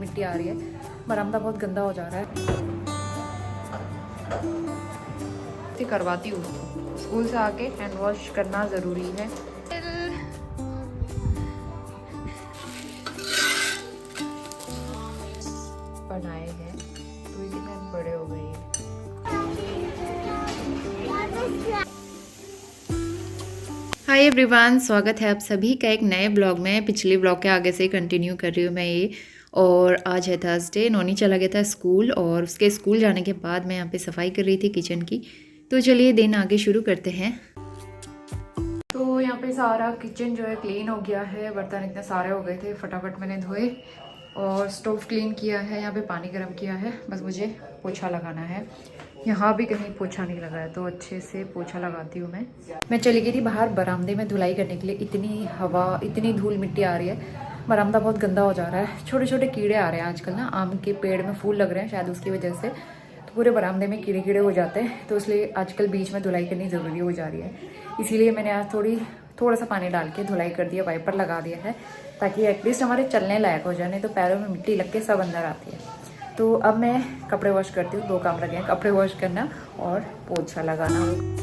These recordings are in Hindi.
मिट्टी आ रही है, बरामदा बहुत गंदा हो जा रहा है। करवाती हूँ, स्कूल से आके हैंड वॉश करना ज़रूरी है। बनाए हैं तो ये कितने बड़े हो गए हैं। हाय एवरीवन, स्वागत है आप सभी का एक नए ब्लॉग में। पिछले ब्लॉग के आगे से कंटिन्यू कर रही हूँ मैं ये। और आज है थर्सडे, नोनी चला गया था स्कूल और उसके स्कूल जाने के बाद मैं यहाँ पे सफाई कर रही थी किचन की। तो चलिए दिन आगे शुरू करते हैं। तो यहाँ पे सारा किचन जो है क्लीन हो गया है, बर्तन इतने सारे हो गए थे, फटाफट मैंने धोए और स्टोव क्लीन किया है, यहाँ पे पानी गर्म किया है। बस मुझे पोछा लगाना है, यहाँ भी कहीं पोछा नहीं लगा है तो अच्छे से पोछा लगाती हूँ मैं चली गई थी बाहर बरामदे में धुलाई करने के लिए। इतनी हवा, इतनी धूल मिट्टी आ रही है, बरामदा बहुत गंदा हो जा रहा है। छोटे छोटे कीड़े आ रहे हैं आजकल ना, आम के पेड़ में फूल लग रहे हैं शायद उसकी वजह से, तो पूरे बरामदे में कीड़े कीड़े हो जाते हैं। तो इसलिए आजकल बीच में धुलाई करनी ज़रूरी हो जा रही है। इसीलिए मैंने आज थोड़ा सा पानी डाल के धुलाई कर दिया, वाइपर लगा दिया है ताकि एटलीस्ट हमारे चलने लायक हो जाए, नहीं तो पैरों में मिट्टी लग के सब अंदर आती है। तो अब मैं कपड़े वॉश करती हूँ, 2 काम लगे हैं, कपड़े वॉश करना और पोछा लगाना।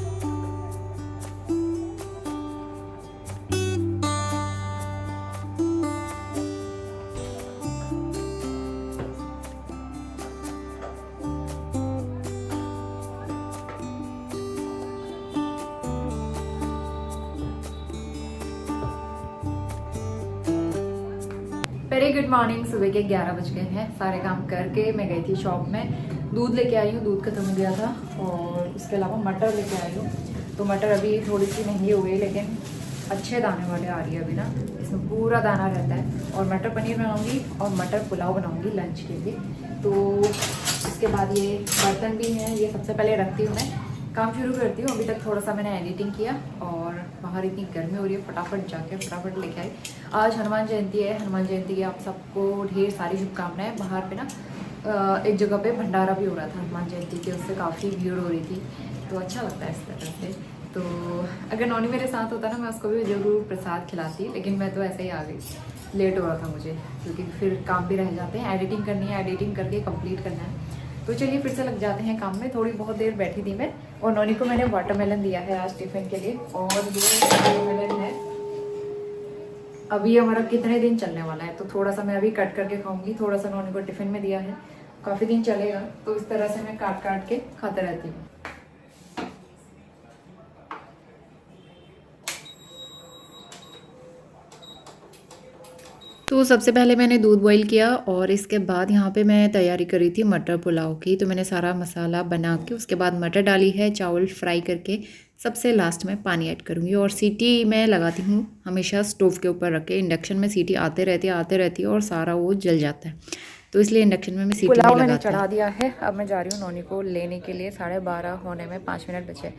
Very good morning. सुबह के 11 बज गए हैं। सारे काम करके मैं गई थी शॉप में, दूध लेके आई हूँ, दूध खत्म हो गया था। और उसके अलावा मटर लेके आई हूँ। तो मटर अभी थोड़ी सी महंगी हो गई लेकिन अच्छे दाने वाले आ रही है अभी ना, इसमें पूरा दाना रहता है। और मटर पनीर बनाऊँगी और मटर पुलाव बनाऊँगी लंच के लिए। तो इसके बाद ये बर्तन भी हैं, ये सबसे पहले रखती हूँ, मैं काम शुरू करती हूँ। अभी तक थोड़ा सा मैंने एडिटिंग किया और बाहर इतनी गर्मी हो रही है, फटाफट जाके फटाफट लेके आई। आज हनुमान जयंती है, हनुमान जयंती की आप सबको ढेर सारी शुभकामनाएं। बाहर पे ना एक जगह पे भंडारा भी हो रहा था हनुमान जयंती के, उससे काफ़ी भीड़ हो रही थी, तो अच्छा लगता है इस तरह से। तो अगर नौनी मेरे साथ होता ना, मैं उसको भी ज़रूर प्रसाद खिलाती, लेकिन मैं तो ऐसे ही आ गई, लेट हो रहा था मुझे क्योंकि फिर काम भी रह जाते हैं, एडिटिंग करनी है, एडिटिंग करके कंप्लीट करना है। तो चलिए फिर से लग जाते हैं काम में। थोड़ी बहुत देर बैठी थी मैं, और नौनी को मैंने वाटरमेलन दिया है आज टिफिन के लिए। और ये वाटरमेलन है, अभी हमारा कितने दिन चलने वाला है, तो थोड़ा सा मैं अभी कट करके खाऊंगी, थोड़ा सा नौनी को टिफिन में दिया है, काफ़ी दिन चलेगा। तो इस तरह से मैं काट काट के खाते रहती हूँ। तो सबसे पहले मैंने दूध बॉईल किया और इसके बाद यहाँ पे मैं तैयारी कर रही थी मटर पुलाव की। तो मैंने सारा मसाला बना के उसके बाद मटर डाली है, चावल फ्राई करके सबसे लास्ट में पानी ऐड करूँगी। और सीटी मैं लगाती हूँ हमेशा स्टोव के ऊपर रख के, इंडक्शन में सीटी आते रहती है और सारा वो जल जाता है, तो इसलिए इंडक्शन में मैं सीटी नहीं लगाती। मैंने चढ़ा दिया है, अब मैं जा रही हूँ नौनी को लेने के लिए। 12:30 होने में 5 मिनट बचे,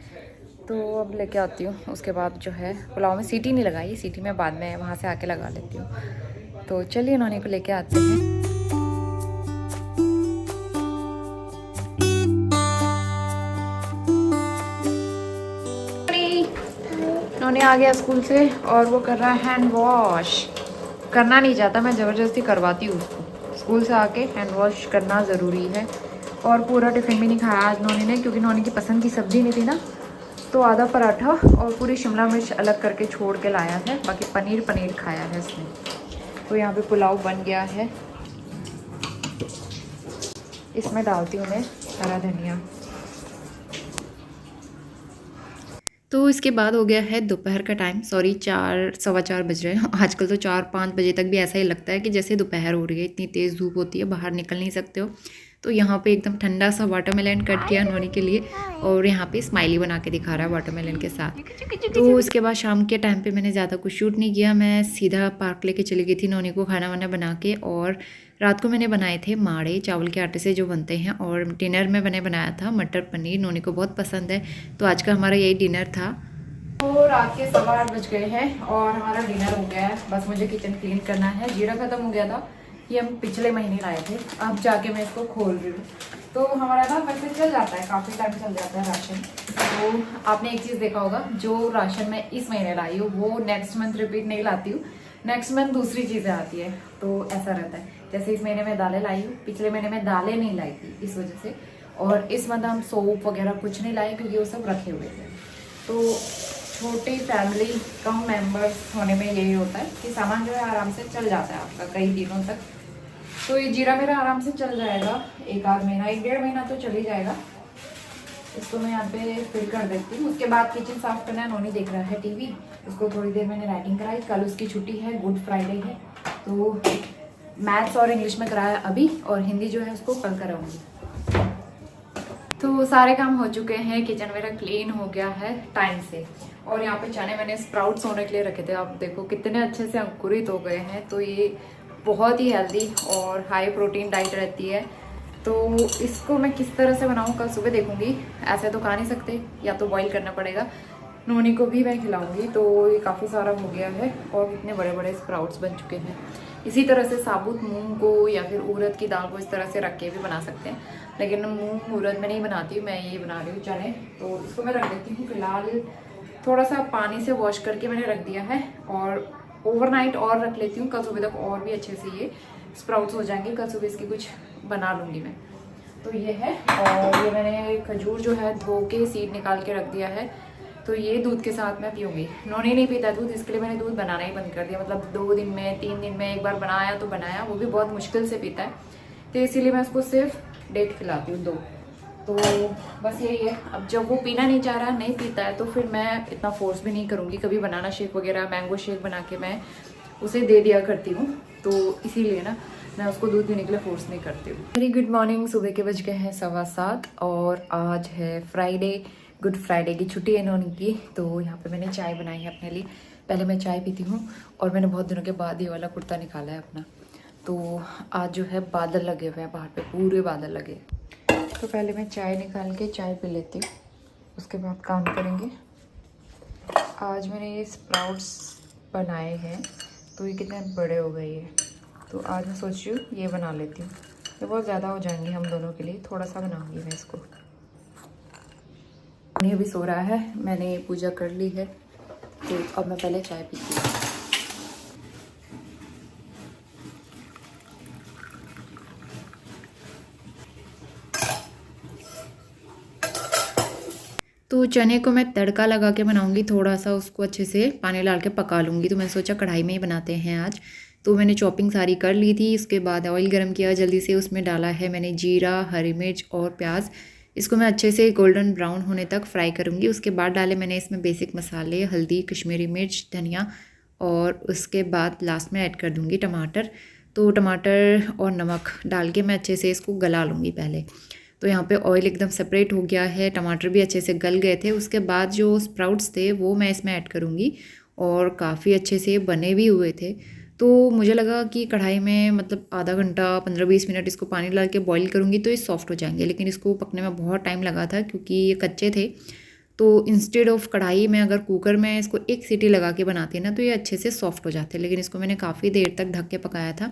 तो अब लेके आती हूँ। उसके बाद जो है पुलाव में सीटी नहीं लगाई, सीटी मैं बाद में वहाँ से आके लगा लेती हूँ। तो चलिए नौनी को लेके आते हैं। नौनी आ गया स्कूल से और वो कर रहा है हैंड वॉश। करना नहीं चाहता, मैं ज़बरदस्ती करवाती हूँ उसको। स्कूल से आके हैंड वॉश करना ज़रूरी है। और पूरा टिफ़िन भी नहीं खाया आज नौनी ने, क्योंकि नौनी की पसंद की सब्ज़ी नहीं थी ना, तो आधा पराठा और पूरी शिमला मिर्च अलग करके छोड़ के लाया है, बाकी पनीर खाया है इसने। तो यहाँ पे पुलाव बन गया है, इसमें डालती हूँ मैं हरा धनिया। तो इसके बाद हो गया है दोपहर का टाइम, सॉरी 4 सवा 4 बज रहे हैं। आजकल तो 4-5 बजे तक भी ऐसा ही लगता है कि जैसे दोपहर हो रही है, इतनी तेज़ धूप होती है, बाहर निकल नहीं सकते हो। तो यहाँ पे एकदम ठंडा सा वाटरमेलन कट किया नौनी के लिए, और यहाँ पे स्माइली बना के दिखा रहा है वाटरमेलन के साथ। तो इसके बाद शाम के टाइम पे मैंने ज़्यादा कुछ शूट नहीं किया, मैं सीधा पार्क लेके चली गई थी नौनी को खाना वाना बना के। और रात को मैंने बनाए थे माड़े, चावल के आटे से जो बनते हैं, और डिनर में मैंने बनाया था मटर पनीर, नौनी को बहुत पसंद है, तो आज का हमारा यही डिनर था। तो रात के 8:15 बज गए हैं और हमारा डिनर हो गया है। बस मुझे किचन क्लीन करना है, जीरा खत्म हो गया था, ये हम पिछले महीने लाए थे, अब जाके मैं इसको खोल रही हूँ। तो हमारा ना वैसे चल जाता है, काफ़ी टाइम चल जाता है राशन। तो आपने एक चीज़ देखा होगा, जो राशन मैं इस महीने लाई हूँ वो नेक्स्ट मंथ रिपीट नहीं लाती हूँ, नेक्स्ट मंथ दूसरी चीज़ें आती है, तो ऐसा रहता है। जैसे इस महीने में दालें लाई हूँ, पिछले महीने में दालें नहीं लाई थी इस वजह से, और इस मंथ हम सोप वगैरह कुछ नहीं लाए क्योंकि वो सब रखे हुए थे। तो छोटी फैमिली कम मेंबर्स होने में यही होता है कि सामान जो है आराम से चल जाता है आपका कई दिनों तक। तो ये जीरा मेरा आराम से चल जाएगा, एक आध महीना, 1-1.5 महीना तो चल ही जाएगा। इसको मैं यहाँ पे फिल कर देती हूँ। उसके बाद किचन साफ करना है। नोनी देख रहा है टीवी, उसको थोड़ी देर मैंने राइटिंग कराई। कल उसकी छुट्टी है, गुड फ्राइडे है, तो मैथ्स और इंग्लिश में कराया अभी, और हिंदी जो है उसको कल कराऊंगी। तो सारे काम हो चुके हैं, किचन मेरा क्लीन हो गया है टाइम से। और यहाँ पे चने मैंने स्प्राउट्स होने के लिए रखे थे, आप देखो कितने अच्छे से अंकुरित हो गए हैं। तो ये बहुत ही हेल्दी और हाई प्रोटीन डाइट रहती है। तो इसको मैं किस तरह से बनाऊँ कल सुबह देखूंगी। ऐसे तो खा नहीं सकते, या तो बॉईल करना पड़ेगा। नोनी को भी मैं खिलाऊंगी। तो ये काफ़ी सारा हो गया है, और कितने बड़े बड़े स्प्राउट्स बन चुके हैं। इसी तरह से साबुत मूंग को या फिर उड़द की दाल को इस तरह से रख के भी बना सकते हैं, लेकिन मूंग उड़द में नहीं बनाती, मैं ये बना रही हूँ चने। तो इसको मैं रख देती हूँ फिलहाल, थोड़ा सा पानी से वॉश करके मैंने रख दिया है, और ओवरनाइट और रख लेती हूँ। कल सुबह तक और भी अच्छे से ये स्प्राउट्स हो जाएंगे। कल सुबह इसकी कुछ बना लूँगी मैं। तो ये है, और ये मैंने खजूर जो है धो के सीड निकाल के रख दिया है। तो ये दूध के साथ मैं पीऊँगी। नोनी नहीं पीता दूध, इसके लिए मैंने दूध बनाना ही बंद कर दिया। मतलब 2 दिन में 3 दिन में एक बार बनाया तो बनाया, वो भी बहुत मुश्किल से पीता है। तो इसीलिए मैं उसको सिर्फ डेट खिलाती हूँ 2। तो बस यही है। अब जब वो पीना नहीं चाह रहा, नहीं पीता है, तो फिर मैं इतना फोर्स भी नहीं करूँगी। कभी बनाना शेक वगैरह, मैंगो शेक बना के मैं उसे दे दिया करती हूँ। तो इसीलिए ना मैं उसको दूध पीने के लिए फोर्स नहीं करती हूँ। Very good morning. सुबह के बज गए हैं 7:15, और आज है फ्राइडे, गुड फ्राइडे की छुट्टी है नोनी की। तो यहाँ पे मैंने चाय बनाई है अपने लिए। पहले मैं चाय पीती हूँ, और मैंने बहुत दिनों के बाद ये वाला कुर्ता निकाला है अपना। तो आज जो है बादल लगे हुए हैं बाहर पे, पूरे बादल लगे। तो पहले मैं चाय निकाल के चाय पी लेती हूँ, उसके बाद काम करेंगे। आज मैंने ये स्प्राउट्स बनाए हैं, तो ये कितने बड़े हो गए ये। तो आज मैं सोच रही हूँ ये बना लेती हूँ। ये बहुत ज़्यादा हो जाएंगे हम दोनों के लिए, थोड़ा सा बनाऊँगी मैं इसको। ये अभी सो रहा है, मैंने पूजा कर ली है, तो अब मैं पहले चाय पीती हूँ। तो चने को मैं तड़का लगा के बनाऊंगी, थोड़ा सा उसको अच्छे से पानी डाल के पका लूँगी। तो मैंने सोचा कढ़ाई में ही बनाते हैं आज। तो मैंने चॉपिंग सारी कर ली थी। उसके बाद ऑयल गरम किया जल्दी से, उसमें डाला है मैंने जीरा, हरी मिर्च और प्याज। इसको मैं अच्छे से गोल्डन ब्राउन होने तक फ्राई करूँगी। उसके बाद डाले मैंने इसमें बेसिक मसाले, हल्दी, कश्मीरी मिर्च, धनिया, और उसके बाद लास्ट में ऐड कर दूँगी टमाटर। तो टमाटर और नमक डाल के मैं अच्छे से इसको गला लूँगी पहले। तो यहाँ पे ऑयल एकदम सेपरेट हो गया है, टमाटर भी अच्छे से गल गए थे। उसके बाद जो स्प्राउट्स थे वो मैं इसमें ऐड करूँगी, और काफ़ी अच्छे से बने भी हुए थे। तो मुझे लगा कि कढ़ाई में मतलब आधा घंटा 15-20 मिनट इसको पानी डाल के बॉईल करूँगी तो ये सॉफ्ट हो जाएंगे, लेकिन इसको पकने में बहुत टाइम लगा था क्योंकि ये कच्चे थे। तो इंस्टेड ऑफ कढ़ाई में अगर कुकर में इसको 1 सीटी लगा के बनाते ना तो ये अच्छे से सॉफ्ट हो जाते, लेकिन इसको मैंने काफ़ी देर तक ढक के पकाया था।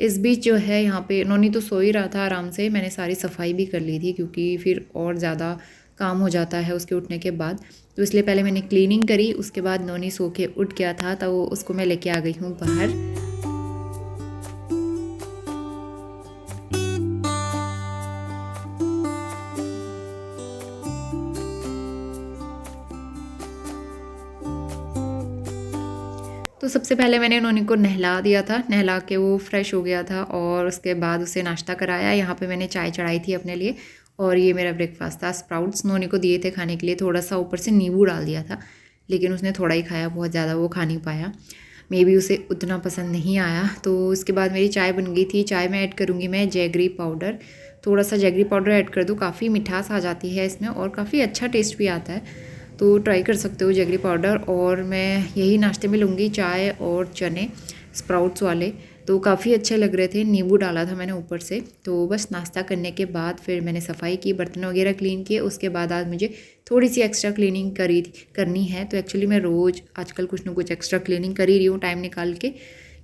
इस बीच जो है यहाँ पे नोनी तो सो ही रहा था आराम से, मैंने सारी सफाई भी कर ली थी क्योंकि फिर और ज़्यादा काम हो जाता है उसके उठने के बाद। तो इसलिए पहले मैंने क्लीनिंग करी, उसके बाद नोनी सो के उठ गया था तो उसको मैं लेके आ गई हूँ बाहर। तो सबसे पहले मैंने नोनी को नहला दिया था, नहला के वो फ्रेश हो गया था, और उसके बाद उसे नाश्ता कराया। यहाँ पे मैंने चाय चढ़ाई थी अपने लिए, और ये मेरा ब्रेकफास्ट था। स्प्राउट्स नोनी को दिए थे खाने के लिए, थोड़ा सा ऊपर से नींबू डाल दिया था, लेकिन उसने थोड़ा ही खाया, बहुत ज़्यादा वो खा नहीं पाया, मे बी उसे उतना पसंद नहीं आया। तो उसके बाद मेरी चाय बन गई थी। चाय में ऐड करूँगी मैं जैगरी पाउडर, थोड़ा सा जैगरी पाउडर ऐड कर दूँ, काफ़ी मिठास आ जाती है इसमें और काफ़ी अच्छा टेस्ट भी आता है, तो ट्राई कर सकते हो जैगरी पाउडर। और मैं यही नाश्ते में लूँगी, चाय और चने स्प्राउट्स वाले, तो काफ़ी अच्छे लग रहे थे। नींबू डाला था मैंने ऊपर से। तो बस नाश्ता करने के बाद फिर मैंने सफाई की, बर्तन वगैरह क्लीन किए। उसके बाद आज मुझे थोड़ी सी एक्स्ट्रा क्लीनिंग करनी है। तो एक्चुअली मैं रोज़ आजकल कुछ ना कुछ एक्स्ट्रा क्लीनिंग कर ही रही हूँ टाइम निकाल के,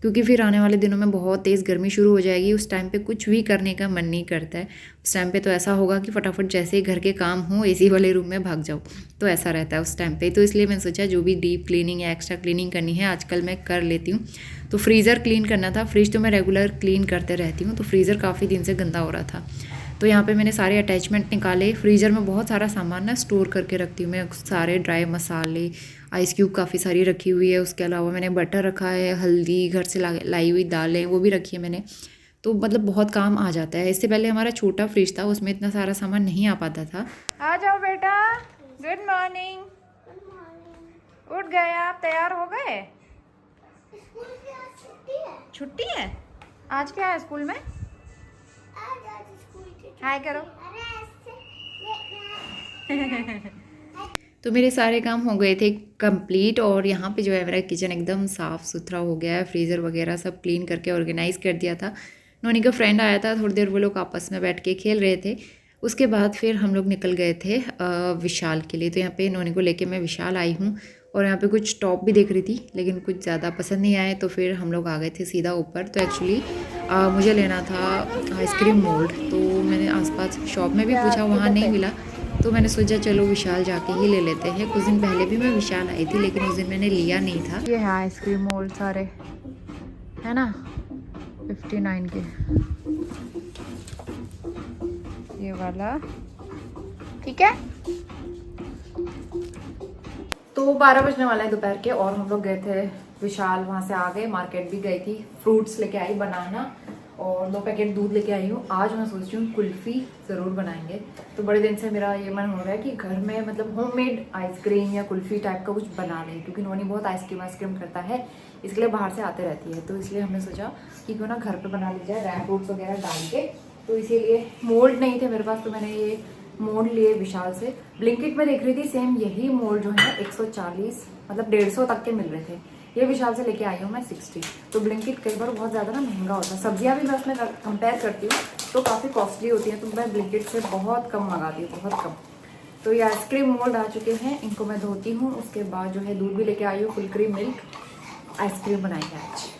क्योंकि फिर आने वाले दिनों में बहुत तेज़ गर्मी शुरू हो जाएगी। उस टाइम पे कुछ भी करने का मन नहीं करता है। उस टाइम पे तो ऐसा होगा कि फटाफट जैसे ही घर के काम हो एसी वाले रूम में भाग जाओ, तो ऐसा रहता है उस टाइम पे। तो इसलिए मैंने सोचा जो भी डीप क्लीनिंग या एक्स्ट्रा क्लीनिंग करनी है आजकल मैं कर लेती हूँ। तो फ्रीज़र क्लीन करना था। फ्रिज तो मैं रेगुलर क्लीन करते रहती हूँ, तो फ्रीज़र काफ़ी दिन से गंदा हो रहा था। तो यहाँ पे मैंने सारे अटैचमेंट निकाले। फ्रीज़र में बहुत सारा सामान ना स्टोर करके रखती हूँ मैं, सारे ड्राई मसाले, आइस क्यूब काफ़ी सारी रखी हुई है। उसके अलावा मैंने बटर रखा है, हल्दी, घर से लाई हुई दालें वो भी रखी है मैंने। तो मतलब बहुत काम आ जाता है। इससे पहले हमारा छोटा फ्रिज था, उसमें इतना सारा सामान नहीं आ पाता था। आ जाओ बेटा, गुड मॉर्निंग। उठ गए आप, तैयार हो गए? छुट्टी है आज? क्या है स्कूल में? हाय करो। तो मेरे सारे काम हो गए थे कंप्लीट, और यहाँ पे जो है मेरा किचन एकदम साफ़ सुथरा हो गया है। फ्रीज़र वगैरह सब क्लीन करके ऑर्गेनाइज़ कर दिया था। नोनी का फ्रेंड आया था, थोड़ी देर वो लोग आपस में बैठ के खेल रहे थे। उसके बाद फिर हम लोग निकल गए थे विशाल के लिए। तो यहाँ पे नोनी को लेके मैं विशाल आई हूँ, और यहाँ पे कुछ टॉप भी देख रही थी, लेकिन कुछ ज़्यादा पसंद नहीं आए, तो फिर हम लोग आ गए थे सीधा ऊपर। तो एक्चुअली मुझे लेना था आइसक्रीम मोल्ड, तो मैंने आसपास शॉप में भी पूछा, वहाँ नहीं मिला। तो मैंने सोचा चलो विशाल जाके ही ले लेते हैं। कुछ दिन पहले भी मैं विशाल आई थी, लेकिन उस दिन मैंने लिया नहीं था। ये है आइसक्रीम मोल्ड सारे, है ना, 59 के। ये वाला ठीक है। तो 12 बजने वाला है दोपहर के, और हम लोग गए थे विशाल। वहाँ से आ गए, मार्केट भी गई थी, फ्रूट्स लेके आई, बनाना और 2 पैकेट दूध लेके आई हूँ। आज मैं सोच रही हूँ कुल्फ़ी ज़रूर बनाएंगे। तो बड़े दिन से मेरा ये मन हो रहा है कि घर में मतलब होममेड आइसक्रीम या कुल्फ़ी टाइप का कुछ बना लें, क्योंकि नोनी बहुत आइसक्रीम करता है, इसके लिए बाहर से आते रहती है। तो इसलिए हमने सोचा कि क्यों ना घर पर बना ली जाए ड्राई फ्रूट्स वगैरह डाल के। तो इसीलिए मोल्ड नहीं थे मेरे पास, तो मैंने ये मोल्ड लिए विशाल से। ब्लिंकिट में देख रही थी सेम यही मोल्ड जो है 140 मतलब 150 तक के मिल रहे थे। ये विशाल से लेके आई हूँ मैं 60। तो ब्लिंकिट कई बार बहुत ज़्यादा ना महंगा होता है। सब्जियाँ भी मैं उसमें कंपेयर करती हूँ तो काफ़ी कॉस्टली होती हैं, तो मैं ब्लिंकिट से बहुत कम मंगाती हूँ, बहुत कम। तो ये आइसक्रीम मोल्ड आ चुके हैं, इनको मैं धोती हूँ। उसके बाद जो है दूध भी लेके आई हूँ, फुल क्रीम मिल्क, आइसक्रीम बनाएंगे आज।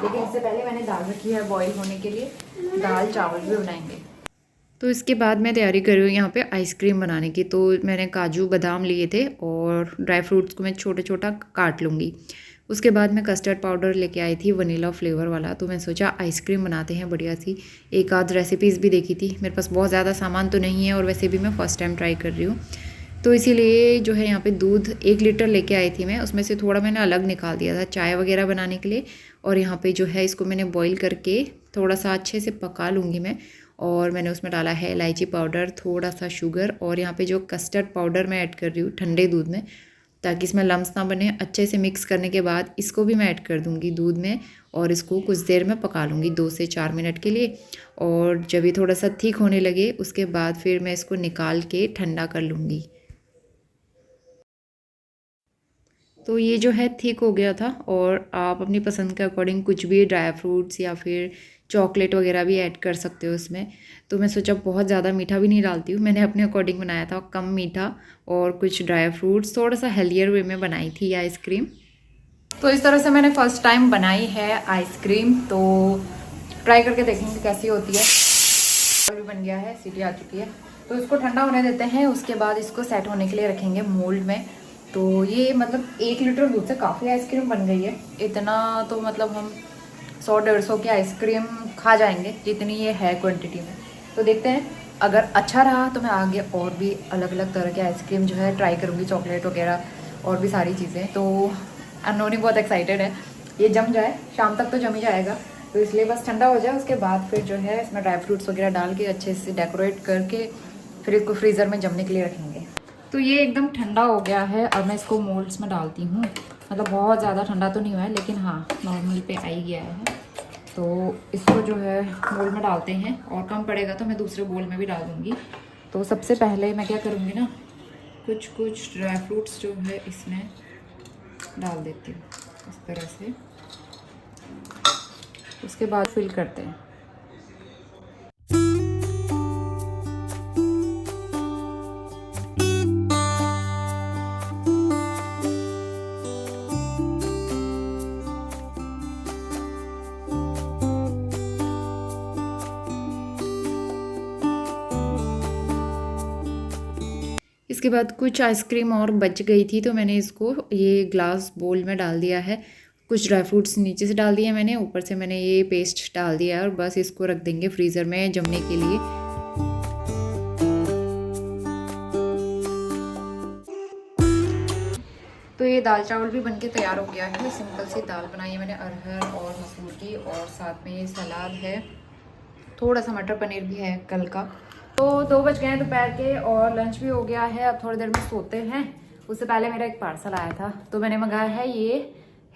लेकिन इससे पहले मैंने दाल रखी है बॉईल होने के लिए, दाल चावल भी बनाएंगे। तो इसके बाद मैं तैयारी कर रही हूँ यहाँ पे आइसक्रीम बनाने की। तो मैंने काजू बादाम लिए थे, और ड्राई फ्रूट्स को मैं छोटा छोटा काट लूँगी। उसके बाद मैं कस्टर्ड पाउडर लेके आई थी वनीला फ्लेवर वाला। तो मैं सोचा आइसक्रीम बनाते हैं बढ़िया सी। एक आध रेसिपीज़ भी देखी थी। मेरे पास बहुत ज़्यादा सामान तो नहीं है, और वैसे भी मैं फ़र्स्ट टाइम ट्राई कर रही हूँ। तो इसीलिए जो है यहाँ पे दूध 1 लीटर लेके आई थी मैं, उसमें से थोड़ा मैंने अलग निकाल दिया था चाय वगैरह बनाने के लिए। और यहाँ पे जो है इसको मैंने बॉईल करके थोड़ा सा अच्छे से पका लूँगी मैं। और मैंने उसमें डाला है इलायची पाउडर, थोड़ा सा शुगर, और यहाँ पे जो कस्टर्ड पाउडर मैं ऐड कर रही हूँ ठंडे दूध में, ताकि इसमें लम्स ना बने। अच्छे से मिक्स करने के बाद इसको भी मैं ऐड कर दूँगी दूध में, और इसको कुछ देर में पका लूँगी 2 से 4 मिनट के लिए। और जब ये थोड़ा सा थिक होने लगे उसके बाद फिर मैं इसको निकाल के ठंडा कर लूँगी। तो ये जो है थिक हो गया था, और आप अपनी पसंद के अकॉर्डिंग कुछ भी ड्राई फ्रूट्स या फिर चॉकलेट वगैरह भी ऐड कर सकते हो इसमें। तो मैं सोचा बहुत ज़्यादा मीठा भी नहीं डालती हूँ, मैंने अपने अकॉर्डिंग बनाया था, कम मीठा और कुछ ड्राई फ्रूट्स, थोड़ा सा हेल्थियर वे में बनाई थी ये आइसक्रीम। तो इस तरह से मैंने फ़र्स्ट टाइम बनाई है आइसक्रीम, तो ट्राई करके देखेंगे कैसी होती है। भी बन गया है, सीटी आ चुकी है। तो इसको ठंडा होने देते हैं, उसके बाद इसको सेट होने के लिए रखेंगे मोल्ड में। तो ये मतलब 1 लीटर दूध से काफ़ी आइसक्रीम बन गई है। इतना तो मतलब हम 100-150 की आइसक्रीम खा जाएंगे जितनी ये है क्वांटिटी में। तो देखते हैं, अगर अच्छा रहा तो मैं आगे और भी अलग अलग तरह के आइसक्रीम जो है ट्राई करूँगी, चॉकलेट वगैरह और भी सारी चीज़ें। तो अनोनी बहुत एक्साइटेड है, ये जम जाए, शाम तक तो जम ही जाएगा। तो इसलिए बस ठंडा हो जाए, उसके बाद फिर जो है इसमें ड्राई फ्रूट्स वगैरह डाल के अच्छे से डेकोरेट करके फिर इसको फ्रीज़र में जमने के लिए रखेंगे। तो ये एकदम ठंडा हो गया है, अब मैं इसको मोल्ड्स में डालती हूँ। मतलब बहुत ज़्यादा ठंडा तो नहीं हुआ है, लेकिन हाँ नॉर्मल पे आ ही गया है। तो इसको जो है मोल्ड में डालते हैं, और कम पड़ेगा तो मैं दूसरे बोल में भी डाल दूँगी। तो सबसे पहले मैं क्या करूँगी ना, कुछ ड्राई फ्रूट्स जो है इसमें डाल देती हूँ इस तरह से। उसके बाद फिल करते हैं। इसके बाद कुछ आइसक्रीम और बच गई थी तो मैंने इसको ये ग्लास बोल में डाल दिया है। कुछ ड्राई फ्रूट्स नीचे से डाल दिए मैंने, ऊपर से मैंने ये पेस्ट डाल दिया है और बस इसको रख देंगे फ्रीज़र में जमने के लिए। तो ये दाल चावल भी बनके तैयार हो गया है। सिंपल सी दाल बनाई है मैंने अरहर और मसूर की, और साथ में ये सलाद है, थोड़ा सा मटर पनीर भी है कल का। तो 2 बज गए हैं दोपहर के और लंच भी हो गया है। अब थोड़ी देर में सोते हैं। उससे पहले मेरा एक पार्सल आया था तो मैंने मंगाया है ये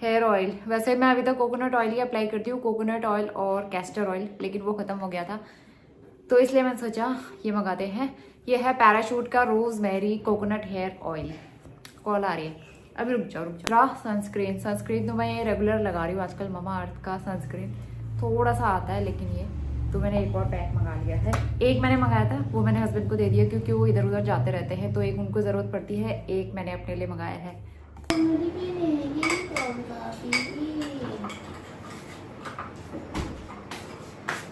हेयर ऑयल। वैसे मैं अभी तक कोकोनट ऑयल ही अप्लाई करती हूँ, कोकोनट ऑयल और कैस्टर ऑयल, लेकिन वो ख़त्म हो गया था तो इसलिए मैंने सोचा ये मंगाते हैं। ये है पैराशूट का rosemary coconut hair oil. Call आ रही है, अभी रुक जाओ। सनस्क्रीन तो मैं रेगुलर लगा रही हूँ आजकल, ममा अर्थ का सनस्क्रीन थोड़ा सा आता है, लेकिन ये तो मैंने एक और पैक मंगा लिया है। एक मैंने मंगाया था वो मैंने हस्बैंड को दे दिया क्योंकि वो इधर उधर जाते रहते हैं तो एक उनको ज़रूरत पड़ती है, एक मैंने अपने लिए मंगाया है।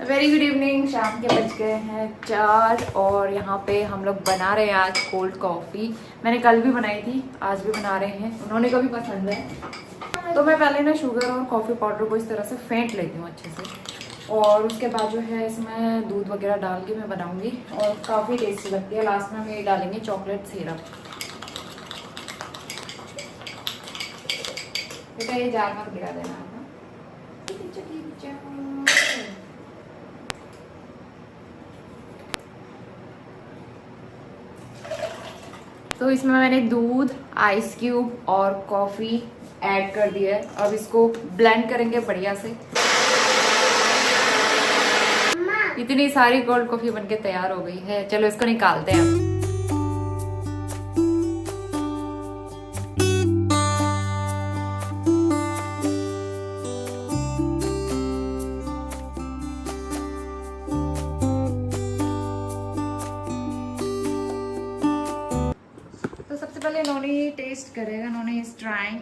Very good evening. शाम के बज गए हैं 4 और यहाँ पे हम लोग बना रहे हैं आज कोल्ड कॉफ़ी। मैंने कल भी बनाई थी, आज भी बना रहे हैं, उन्होंने को भी पसंद है। तो मैं पहले ना शुगर और कॉफ़ी पाउडर को इस तरह से फेंट लेती हूँ अच्छे से, और उसके बाद जो है इसमें दूध वगैरह डाल के मैं बनाऊँगी और काफ़ी टेस्टी लगती है। लास्ट में हम ये डालेंगे चॉकलेट सिरप। बेटा ये जार मत गिरा देना है। तो इसमें मैंने दूध, आइस क्यूब और कॉफ़ी ऐड कर दिया है। अब इसको ब्लेंड करेंगे बढ़िया से। इतनी सारी कोल्ड कॉफ़ी बनके तैयार हो गई है। चलो इसको निकालते हैं। तो सबसे पहले नोनी टेस्ट करेगा। Noni is trying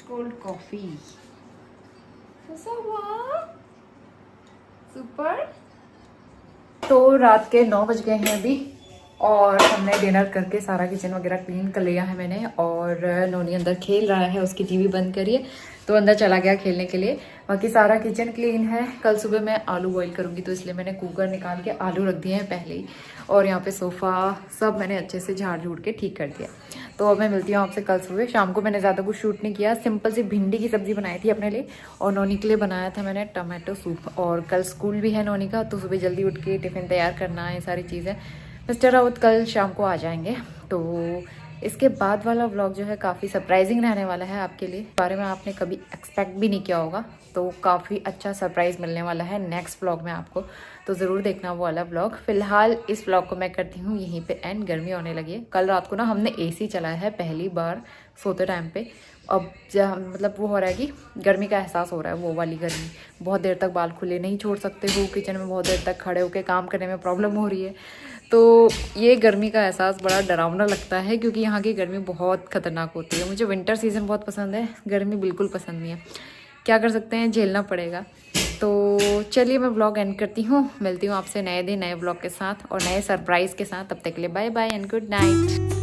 cold coffee. Super. तो रात के 9 बज गए हैं अभी और हमने डिनर करके सारा किचन वगैरह क्लीन कर लिया है मैंने, और नोनी अंदर खेल रहा है, उसकी टीवी बंद करिए तो अंदर चला गया खेलने के लिए। बाकी सारा किचन क्लीन है। कल सुबह मैं आलू बॉईल करूँगी तो इसलिए मैंने कुकर निकाल के आलू रख दिए हैं पहले ही, और यहाँ पे सोफ़ा सब मैंने अच्छे से झाड़ झूड़ के ठीक कर दिया। तो अब मैं मिलती हूँ आपसे कल सुबह। शाम को मैंने ज़्यादा कुछ शूट नहीं किया, सिंपल सी भिंडी की सब्ज़ी बनाई थी अपने लिए, और नोनी के लिए बनाया था मैंने टमाटो सूप। और कल स्कूल भी है नोनी का तो सुबह जल्दी उठ के टिफ़िन तैयार करना है, ये सारी चीज़ें। मिस्टर राउत कल शाम को आ जाएंगे। तो इसके बाद वाला व्लॉग जो है काफ़ी सरप्राइजिंग रहने वाला है आपके लिए, बारे में आपने कभी एक्सपेक्ट भी नहीं किया होगा। तो काफ़ी अच्छा सरप्राइज़ मिलने वाला है नेक्स्ट व्लॉग में आपको, तो ज़रूर देखना वो वाला व्लॉग। फिलहाल इस व्लॉग को मैं करती हूँ यहीं पे एंड। गर्मी होने लगी है। कल रात को ना हमने एसी चलाया है पहली बार सोते टाइम पे। अब जब मतलब वो हो रहा है कि गर्मी का एहसास हो रहा है, वो वाली गर्मी। बहुत देर तक बाल खुले नहीं छोड़ सकते हो, किचन में बहुत देर तक खड़े होकर काम करने में प्रॉब्लम हो रही है। तो ये गर्मी का एहसास बड़ा डरावना लगता है क्योंकि यहाँ की गर्मी बहुत ख़तरनाक होती है। मुझे विंटर सीज़न बहुत पसंद है, गर्मी बिल्कुल पसंद नहीं है। क्या कर सकते हैं, झेलना पड़ेगा। तो चलिए मैं व्लॉग एंड करती हूँ। मिलती हूँ आपसे नए दिन नए व्लॉग के साथ और नए सरप्राइज़ के साथ। तब तक के लिए bye bye and good night.